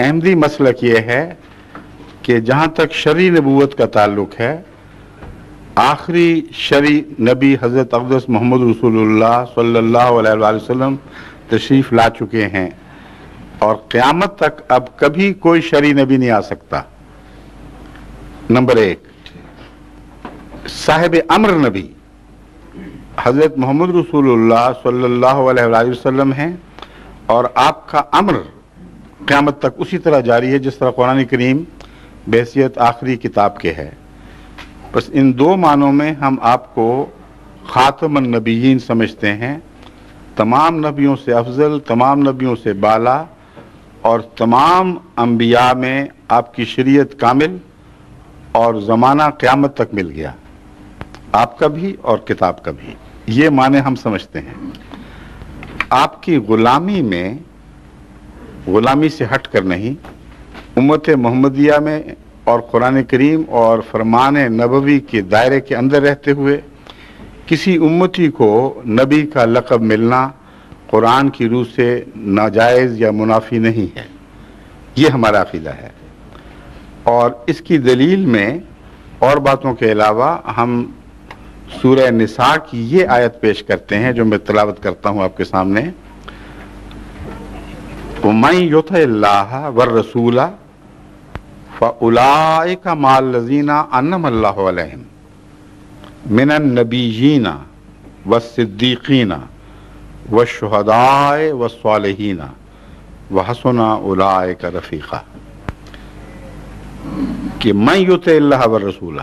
احمدی مسلک یہ ہے کہ جہاں تک شرعی نبوت کا تعلق ہے، آخری شرعی نبی حضرت اقدس محمد رسول اللہ صلی اللہ علیہ وآلہ وسلم تشریف لا چکے ہیں، اور قیامت تک اب کبھی کوئی شرعی نبی نہیں آ سکتا۔ نمبر ایک، صاحب امر نبی حضرت محمد رسول اللہ صلی اللہ علیہ وآلہ وسلم ہیں، اور آپ کا امر قیامت تک اسی طرح جاری ہے جس طرح قرآن کریم بحیثیت آخری کتاب کے ہے۔ بس ان دو معنوں میں ہم آپ کو خاتم النبیین سمجھتے ہیں، تمام نبیوں سے افضل، تمام نبیوں سے بالا، اور تمام انبیاء میں آپ کی شریعت کامل اور زمانہ قیامت تک مل گیا، آپ کا بھی اور کتاب کا بھی، یہ معنی ہم سمجھتے ہیں۔ آپ کی غلامی میں، غلامی سے ہٹ کر نہیں، امت محمدیہ میں اور قرآن کریم اور فرمان نبوی کے دائرے کے اندر رہتے ہوئے کسی امتی کو نبی کا لقب ملنا قرآن کی روح سے ناجائز یا منافی نہیں ہے، یہ ہمارا عقیدہ ہے۔ اور اس کی دلیل میں اور باتوں کے علاوہ ہم سورہ نساء کی یہ آیت پیش کرتے ہیں جو میں تلاوت کرتا ہوں آپ کے سامنے۔ وَمَن يُطِعِ اللَّهَ وَالرَّسُولَ فَأُولَٰئِكَ مَعَ الَّذِينَ أَنْعَمَ اللَّهُ عَلَيْهِمْ مِنَ النَّبِيِّينَ وَالصِّدِّيقِينَ وَالشُّهَدَاءِ وَالصَّالِحِينَ وَحَسُنَ أُولَٰئِكَ رَفِيقًا، کہ من یطع اللہ والرسول،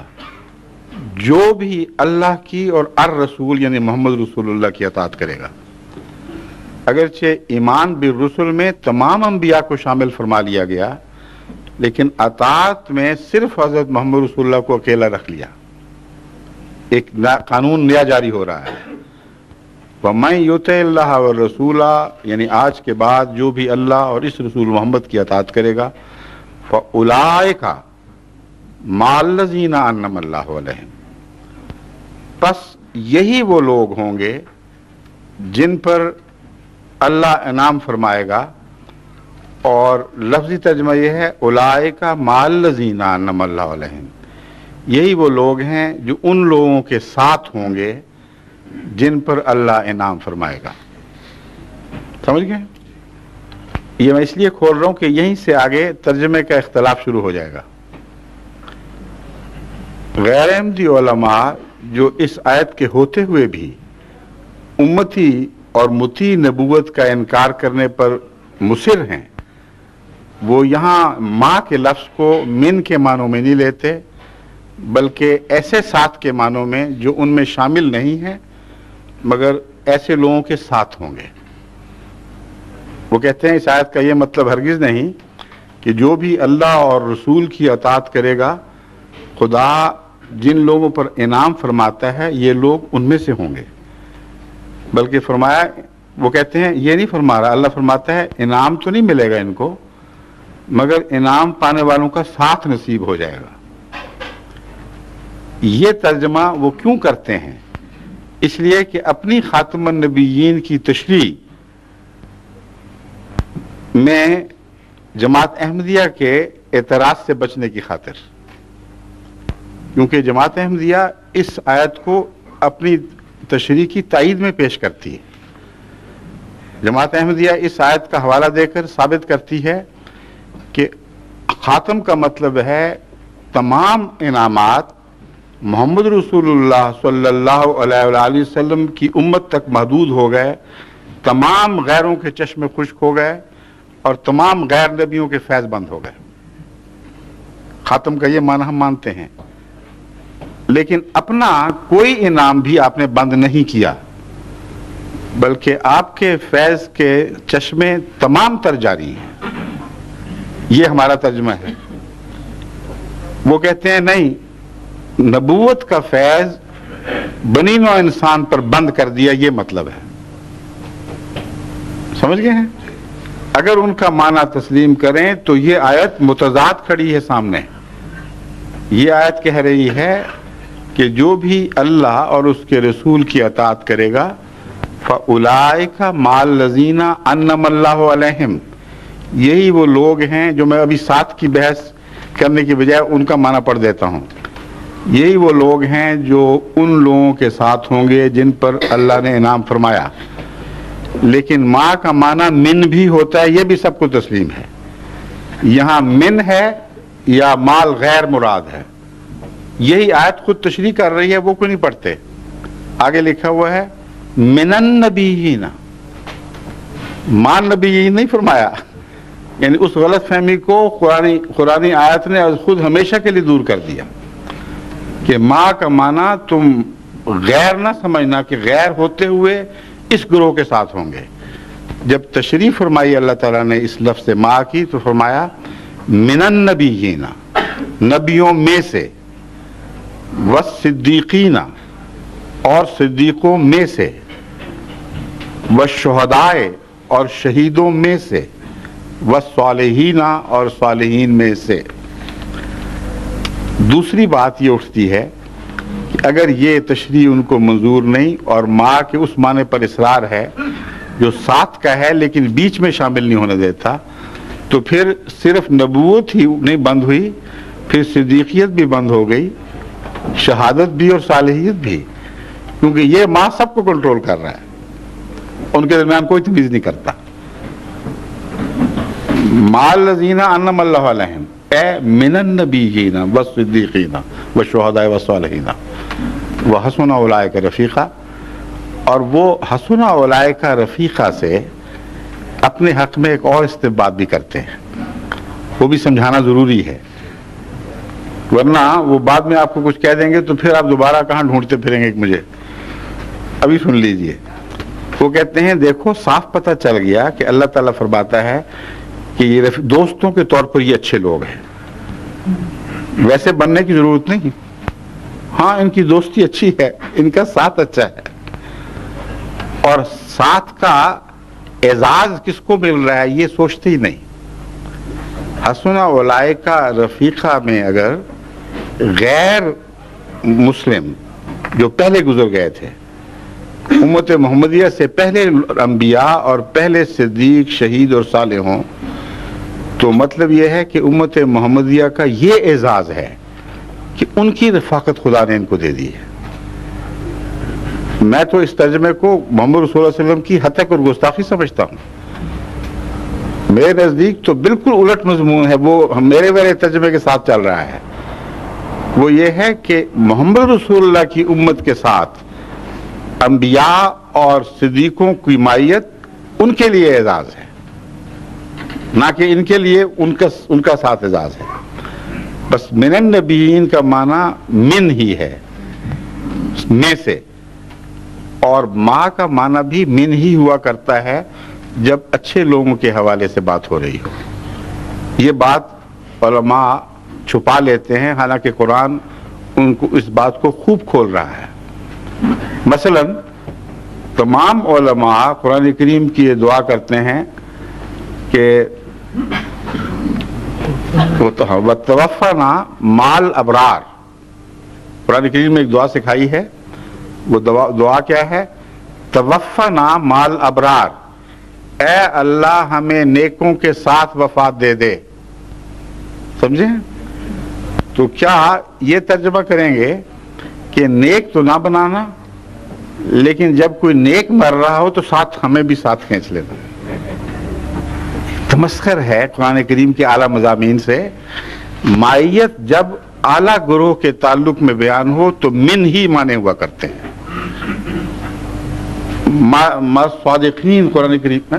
جو بھی اللہ کی اور الرسول یعنی محمد رسول اللہ کی اطاعت کرے گا۔ اگرچہ ایمان بالرسل میں تمام انبیاء کو شامل فرما لیا گیا، لیکن اطاعت میں صرف حضرت محمد رسول اللہ کو اکیلا رکھ لیا، ایک قانون نیا جاری ہو رہا ہے۔ وَمَن يُطِعِ اللَّهَ وَالرَّسُولَ، یعنی آج کے بعد جو بھی اللہ اور اس رسول محمد کی اطاعت کرے گا، فَأُولَٰئِكَ مَعَ الَّذِينَ أَنْعَمَ اللَّهُ عَلَيْهِمْ، پس یہی وہ لوگ ہوں گے جن پر اللہ انعام فرمائے گا، اور لفظی ترجمہ یہ ہے اولئک مع الذین انعم اللہ علیہم، یہی وہ لوگ ہیں جو ان لوگوں کے ساتھ ہوں گے جن پر اللہ انعام فرمائے گا۔ سمجھ گئے؟ یہ میں اس لیے کھول رہا ہوں کہ یہیں سے آگے ترجمے کا اختلاف شروع ہو جائے گا۔ غیر احمدی علماء جو اس آیت کے ہوتے ہوئے بھی امتی اور مطیع نبوت کا انکار کرنے پر مصر ہیں، وہ یہاں ماں کے لفظ کو من کے معنوں میں نہیں لیتے، بلکہ ایسے ساتھ کے معنوں میں جو ان میں شامل نہیں ہیں مگر ایسے لوگوں کے ساتھ ہوں گے۔ وہ کہتے ہیں اس آیت کا یہ مطلب ہرگز نہیں کہ جو بھی اللہ اور رسول کی اطاعت کرے گا، خدا جن لوگوں پر انعام فرماتا ہے یہ لوگ ان میں سے ہوں گے، بلکہ فرمایا، وہ کہتے ہیں یہ نہیں فرما رہا، اللہ فرماتا ہے انعام تو نہیں ملے گا ان کو، مگر انعام پانے والوں کا ساتھ نصیب ہو جائے گا۔ یہ ترجمہ وہ کیوں کرتے ہیں؟ اس لیے کہ اپنی خاتم النبیین کی تشریح میں جماعت احمدیہ کے اعتراض سے بچنے کی خاطر، کیونکہ جماعت احمدیہ اس آیت کو اپنی تشریح کی تائید میں پیش کرتی ہے۔ جماعت احمدیہ اس آیت کا حوالہ دے کر ثابت کرتی ہے کہ خاتم کا مطلب ہے تمام انعامات محمد رسول اللہ صلی اللہ علیہ وآلہ وسلم کی امت تک محدود ہو گئے، تمام غیروں کے چشمے خشک ہو گئے، اور تمام غیر نبیوں کے فیض بند ہو گئے۔ خاتم کا یہ معنی ہم مانتے ہیں، لیکن اپنا کوئی انعام بھی آپ نے بند نہیں کیا، بلکہ آپ کے فیض کے چشمے تمام تر جاری ہیں۔ یہ ہمارا ترجمہ ہے۔ وہ کہتے ہیں نہیں، نبوت کا فیض بنی نوع انسان پر بند کر دیا، یہ مطلب ہے۔ سمجھ گئے ہیں؟ اگر ان کا معنی تسلیم کریں تو یہ آیت متضاد کھڑی ہے سامنے۔ یہ آیت کہہ رہی ہے کہ جو بھی اللہ اور اس کے رسول کی اطاعت کرے گا، فَأُولَئِكَ مَعَ الَّذِينَ أَنْعَمَ اللَّهُ عَلَيْهِمْ، یہی وہ لوگ ہیں جو میں ابھی ساتھ کی بحث کرنے کی بجائے ان کا معنی پڑھ دیتا ہوں. یہی وہ لوگ ہیں جو ان لوگوں کے ساتھ ہوں گے جن پر اللہ نے انعام فرمایا. لیکن ماں کا معنی من بھی ہوتا ہے، یہ بھی سب کو تسلیم ہے. یہاں من ہے یا مال غیر مراد ہے، یہی آیت خود تشریح کر رہی ہے، وہ کوئی نہیں پڑھتے. آگے لکھا ہوا ہے من النبیین، مان نبیین نہیں فرمایا. یعنی اس غلط فہمی کو قرآنی آیت نے خود ہمیشہ کے لیے دور کر دیا کہ ماں کا معنی تم غیر نہ سمجھنا کہ غیر ہوتے ہوئے اس گروہ کے ساتھ ہوں گے. جب تشریح فرمائی اللہ تعالیٰ نے اس لفظ سے ماں کی تو فرمایا من النبیین، نبیوں میں سے، والصدیقین، اور صدیقوں میں سے، والشہداء، اور شہیدوں میں سے، والصالحین، اور صالحین میں سے. دوسری بات یہ اٹھتی ہے کہ اگر یہ تشریح ان کو منظور نہیں اور ماں کے اس معنی پر اصرار ہے جو ساتھ کا ہے لیکن بیچ میں شامل نہیں ہونے دیتا، تو پھر صرف نبوت ہی نہیں بند ہوئی، پھر صدیقیت بھی بند ہو گئی، شہادت بھی اور صالحیت بھی، کیونکہ یہ ماں سب کو کنٹرول کر رہا ہے، ان کے درمیان کوئی تمیز نہیں کرتا. مع الذین انعم اللہ علیہم اے من النبیین والصدیقین والشہداء والصالحین وحسن اولئک رفیقا. اور وہ حسن اولئک رفیقا سے اپنے حق میں ایک اور استنباط بھی کرتے ہیں، وہ بھی سمجھانا ضروری ہے، ورنہ وہ بعد میں آپ کو کچھ کہہ دیں گے تو پھر آپ دوبارہ کہاں ڈھونڈتے پھریں گے مجھے. ابھی سن لیجئے. وہ کہتے ہیں دیکھو صاف پتہ چل گیا کہ اللہ تعالیٰ فرماتا ہے کہ یہ دوستوں کے طور پر یہ اچھے لوگ ہیں، ویسے بننے کی ضرورت نہیں. ہاں ان کی دوستی اچھی ہے، ان کا ساتھ اچھا ہے، اور ساتھ کا اعزاز کس کو مل رہا ہے یہ سوچتے ہی نہیں. حسن اولئک رفیقہ میں اگر غیر مسلم جو پہلے گزر گئے تھے، امت محمدیہ سے پہلے انبیاء اور پہلے صدیق، شہید اور صالح ہوں، تو مطلب یہ ہے کہ امت محمدیہ کا یہ اعزاز ہے کہ ان کی رفاقت خدا نے ان کو دے دی ہے. میں تو اس ترجمے کو محمد رسول اللہ علیہ وسلم کی ہتک اور گستاخی سمجھتا ہوں. میرے نزدیک تو بالکل الٹ مضمون ہے، وہ میرے ترجمے کے ساتھ چل رہا ہے. وہ یہ ہے کہ محمد رسول اللہ کی امت کے ساتھ انبیاء اور صدیقوں کی مائیت ان کے لیے اعزاز ہے، نہ کہ ان کے لیے ان کا ساتھ اعزاز ہے. بس من النبیین کا معنی من ہی ہے، میں سے، اور ماں کا معنی بھی من ہی ہوا کرتا ہے جب اچھے لوگوں کے حوالے سے بات ہو رہی ہو. یہ بات علماء چھپا لیتے ہیں، حالانکہ قرآن ان کو اس بات کو خوب کھول رہا ہے. مثلا تمام علماء قرآن کریم کی یہ دعا کرتے ہیں کہ وَتَوَفَّنَا مَعَ الْأَبْرَارِ. قرآن کریم میں ایک دعا سکھائی ہے، وہ دعا کیا ہے؟ توفنا مع الابرار، اے اللہ ہمیں نیکوں کے ساتھ وفات دے دے. سمجھیں؟ تو کیا یہ ترجمہ کریں گے کہ نیک تو نہ بنانا، لیکن جب کوئی نیک مر رہا ہو تو ساتھ ہمیں بھی ساتھ کھینچ لینا. تمسخر ہے قرآن کریم کے اعلیٰ مضامین سے. مائیت جب اعلیٰ گروہ کے تعلق میں بیان ہو تو من ہی مانے ہوا کرتے ہیں. صادقین قرآن کریم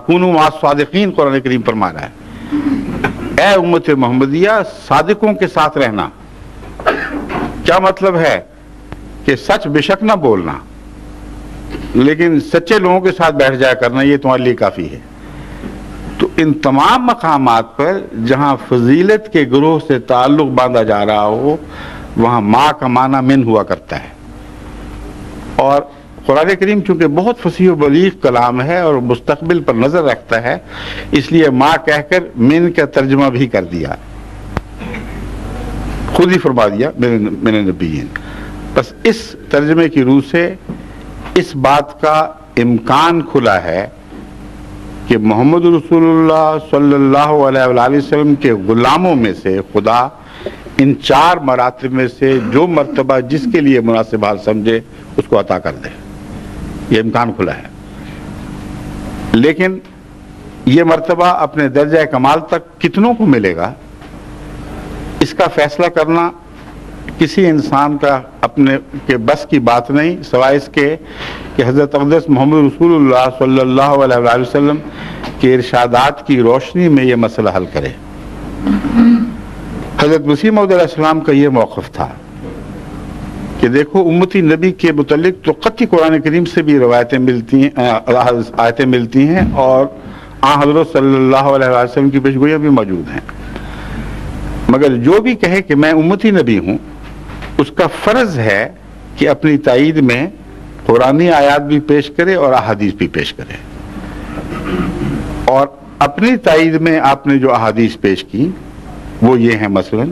کونوا مع الصادقین قرآن کریم فرمانا ہے، اے امت محمدیہ صادقوں کے ساتھ رہنا. کیا مطلب ہے؟ کہ سچ بے شک نہ بولنا، لیکن سچے لوگوں کے ساتھ بیٹھ جایا کرنا، یہ تمہارے لیے کافی ہے. تو ان تمام مقامات پر جہاں فضیلت کے گروہ سے تعلق باندھا جا رہا ہو وہاں ماں کا معنی من ہوا کرتا ہے. اور قرآن کریم چونکہ بہت فصیح و بلیغ کلام ہے اور مستقبل پر نظر رکھتا ہے، اس لیے ماں کہہ کر من کا ترجمہ بھی کر دیا، خود ہی فرما دیا من النبیین. بس اس ترجمے کی روح سے اس بات کا امکان کھلا ہے کہ محمد رسول صلی اللہ علیہ وآلہ وسلم کے غلاموں میں سے خدا ان 4 مراتب میں سے جو مرتبہ جس کے لیے مناسب حال سمجھے اس کو عطا کر دے. یہ امکان کھلا ہے. لیکن یہ مرتبہ اپنے درجہ کمال تک کتنوں کو ملے گا، اس کا فیصلہ کرنا کسی انسان کا اپنے کے بس کی بات نہیں، سوائے اس کے کہ حضرت اقدس محمد رسول اللہ صلی اللہ علیہ وآلہ وسلم کے ارشادات کی روشنی میں یہ مسئلہ حل کرے. حضرت مسیح موعود علیہ السلام کا یہ موقف تھا کہ دیکھو امتی نبی کے متعلق تو قطعی قرآن کریم سے بھی روایتیں ملتی ہیں، آیتیں ملتی ہیں، اور حضرت صلی اللہ علیہ وسلم کی پیشگوئیاں بھی موجود ہیں. مگر جو بھی کہے کہ میں امتی نبی ہوں، اس کا فرض ہے کہ اپنی تائید میں قرآنی آیات بھی پیش کرے اور احادیث بھی پیش کرے. اور اپنی تائید میں آپ نے جو احادیث پیش کی وہ یہ ہیں. مثلا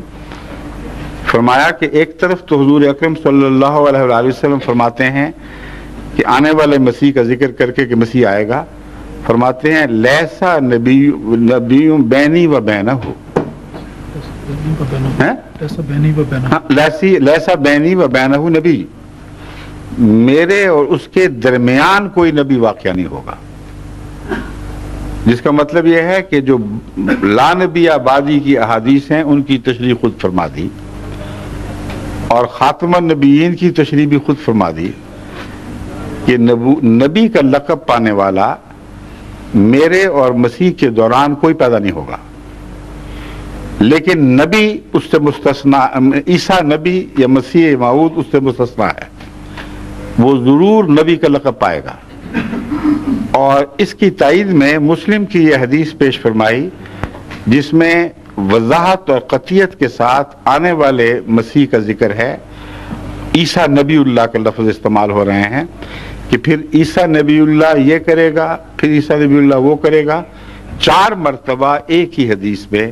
فرمایا کہ ایک طرف تو حضور اکرم صلی اللہ علیہ وآلہ وسلم فرماتے ہیں کہ آنے والے مسیح کا ذکر کر کے کہ مسیح آئے گا، فرماتے ہیں لیسا نبی بینی و بینہ ہو، لیسا بینی و بینہ نبی، میرے اور اس کے درمیان کوئی نبی واقعہ نہیں ہوگا. جس کا مطلب یہ ہے کہ جو لا نبی آبادی کی احادیث ہیں ان کی تشریح خود فرما دی، اور خاتم النبیین کی تشریح بھی خود فرما دی کہ نبی کا لقب پانے والا میرے اور مسیح کے دوران کوئی پیدا نہیں ہوگا. لیکن نبی اس سے مستثنا، عیسیٰ نبی یا مسیح موعود اس سے مستثنا ہے، وہ ضرور نبی کا لقب پائے گا. اور اس کی تائید میں مسلم کی یہ حدیث پیش فرمائی جس میں وضاحت اور قطعیت کے ساتھ آنے والے مسیح کا ذکر ہے. عیسیٰ نبی اللہ کا لفظ استعمال ہو رہے ہیں کہ پھر عیسیٰ نبی اللہ یہ کرے گا، پھر عیسیٰ نبی اللہ وہ کرے گا. 4 مرتبہ ایک ہی حدیث میں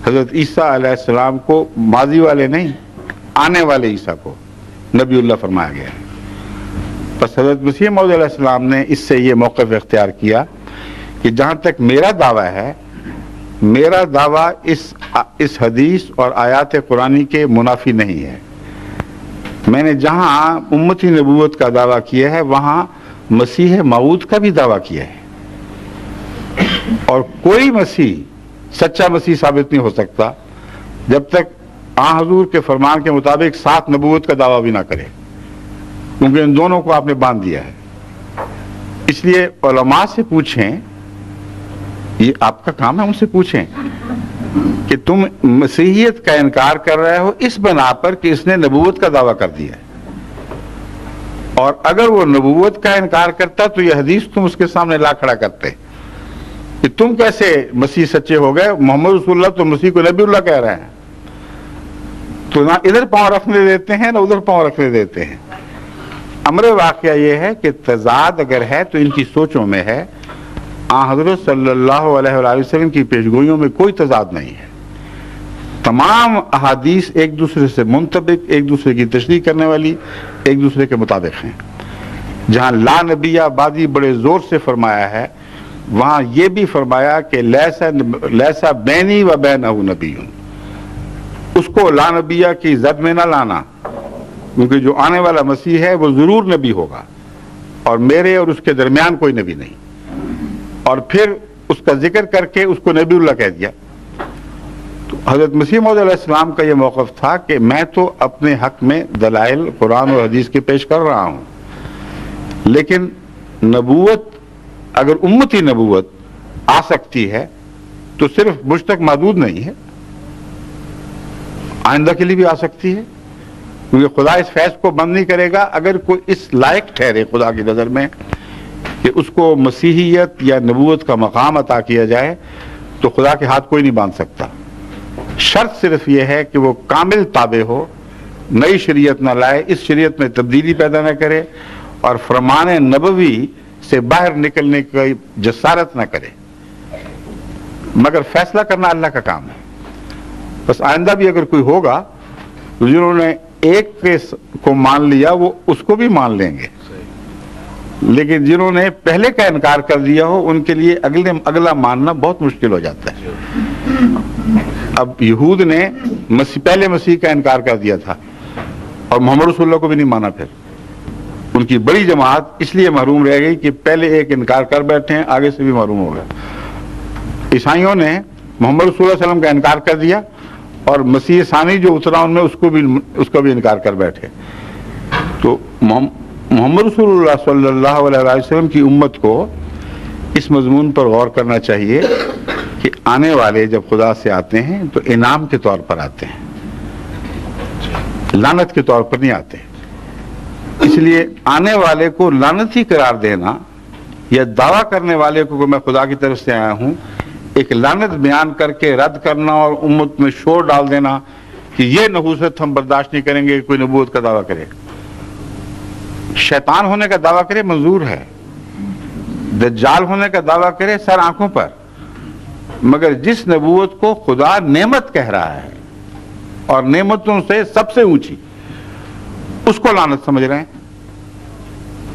حضرت عیسیٰ علیہ السلام کو، ماضی والے نہیں، آنے والے عیسیٰ کو نبی اللہ فرمایا گیا ہے. بس حضرت مسیح موعود علیہ السلام نے اس سے یہ موقف اختیار کیا کہ جہاں تک میرا دعویٰ ہے، میرا دعویٰ اس حدیث اور آیات قرآنی کے منافی نہیں ہے. میں نے جہاں امتی نبوت کا دعویٰ کیا ہے وہاں مسیح موعود کا بھی دعویٰ کیا ہے، اور کوئی مسیح سچا مسیح ثابت نہیں ہو سکتا جب تک حضور کے فرمان کے مطابق 7 نبوت کا دعویٰ بھی نہ کرے، کیونکہ ان دونوں کو آپ نے باندھ دیا ہے. اس لیے علماء سے پوچھیں، یہ آپ کا کام ہے، ان سے پوچھیں کہ تم مسیحیت کا انکار کر رہے ہو اس بنا پر کہ اس نے نبوت کا دعویٰ کر دیا ہے، اور اگر وہ نبوت کا انکار کرتا تو یہ حدیث تم اس کے سامنے لا کھڑا کرتے کہ تم کیسے مسیح سچے ہو گئے، محمد رسول اللہ تو مسیح کو نبی اللہ کہہ رہے ہیں. تو نہ ادھر پاؤں رکھنے دیتے ہیں نہ ادھر پاؤں رکھنے دیتے ہیں. امر واقعہ یہ ہے کہ تضاد اگر ہے تو ان کی سوچوں میں ہے. حضرت صلی اللہ علیہ وآلہ وسلم کی پیشگوئیوں میں کوئی تضاد نہیں ہے. تمام احادیث ایک دوسرے سے منطبق، ایک دوسرے کی تشریح کرنے والی، ایک دوسرے کے مطابق ہیں. جہاں لا نبی آبادی بڑے زور سے فرمایا ہے، وہاں یہ بھی فرمایا کہ لیسا بینی و بینہ نبی، اس کو لا نبیہ کی زد میں نہ لانا، کیونکہ جو آنے والا مسیح ہے وہ ضرور نبی ہوگا، اور میرے اور اس کے درمیان کوئی نبی نہیں. اور پھر اس کا ذکر کر کے اس کو نبی اللہ کہہ دیا. تو حضرت مسیح موعود علیہ السلام کا یہ موقف تھا کہ میں تو اپنے حق میں دلائل قرآن اور حدیث کے پیش کر رہا ہوں، لیکن نبوت اگر امتی نبوت آ سکتی ہے تو صرف مجھ تک محدود نہیں ہے، آئندہ کے لیے بھی آ سکتی ہے، کیونکہ خدا اس فیض کو بند نہیں کرے گا. اگر کوئی اس لائق ٹھہرے خدا کی نظر میں کہ اس کو مسیحیت یا نبوت کا مقام عطا کیا جائے تو خدا کے ہاتھ کوئی نہیں باندھ سکتا. شرط صرف یہ ہے کہ وہ کامل تابع ہو، نئی شریعت نہ لائے، اس شریعت میں تبدیلی پیدا نہ کرے، اور فرمان نبوی سے باہر نکلنے کی جسارت نہ کرے. مگر فیصلہ کرنا اللہ کا کام ہے. بس آئندہ بھی اگر کوئی ہوگا تو جنہوں نے ایک کو مان لیا وہ اس کو بھی مان لیں گے. لیکن جنہوں نے پہلے کا انکار کر دیا ہو ان کے لیے اگلا ماننا بہت مشکل ہو جاتا ہے. اب یہود نے پہلے مسیح کا انکار کر دیا تھا اور محمد رسول اللہ کو بھی نہیں مانا. پھر ان کی بڑی جماعت اس لیے محروم رہ گئی کہ پہلے ایک انکار کر بیٹھے ہیں, آگے سے بھی محروم ہو گئے. عیسائیوں نے محمد رسول اللہ علیہ وسلم کا انکار کر دیا اور مسیح ثانی جو اترا ان میں اس کا بھی انکار کر بیٹھے. تو محمد رسول اللہ صلی اللہ علیہ وسلم کی امت کو اس مضمون پر غور کرنا چاہیے کہ آنے والے جب خدا سے آتے ہیں تو انعام کے طور پر آتے ہیں, لعنت کے طور پر نہیں آتے. اس لیے آنے والے کو لعنتی قرار دینا یا دعویٰ کرنے والے کو کہ میں خدا کی طرف سے آیا ہوں ایک لعنت بیان کر کے رد کرنا اور امت میں شور ڈال دینا کہ یہ نحوست ہم برداشت نہیں کریں گے, کوئی نبوت کا دعویٰ کرے. شیطان ہونے کا دعویٰ کرے منظور ہے, دجال ہونے کا دعویٰ کرے سر آنکھوں پر, مگر جس نبوت کو خدا نعمت کہہ رہا ہے اور نعمتوں سے سب سے اونچی, اس کو لعنت سمجھ رہے ہیں.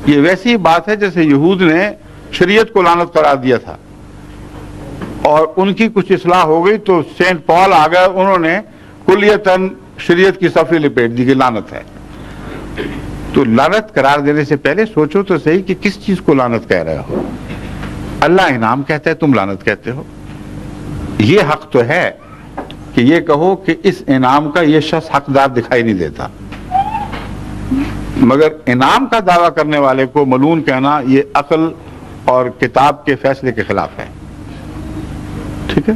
یہ ویسی بات ہے جیسے یہود نے شریعت کو لعنت قرار دیا تھا اور ان کی کچھ اصلاح ہو گئی تو سینٹ پال آ گئے, انہوں نے کلیتاً شریعت کی صفحے لپیٹ دی کہ لعنت ہے. تو لعنت قرار دینے سے پہلے سوچو تو صحیح کہ کس چیز کو لعنت کہہ رہے ہو. اللہ انعام کہتا ہے, تم لعنت کہتے ہو. یہ حق تو ہے کہ یہ کہو کہ اس انعام کا یہ شخص حقدار دکھائی نہیں دیتا, مگر انعام کا دعویٰ کرنے والے کو ملعون کہنا یہ عقل اور کتاب کے فیصلے کے خلاف ہے. ٹھیک ہے.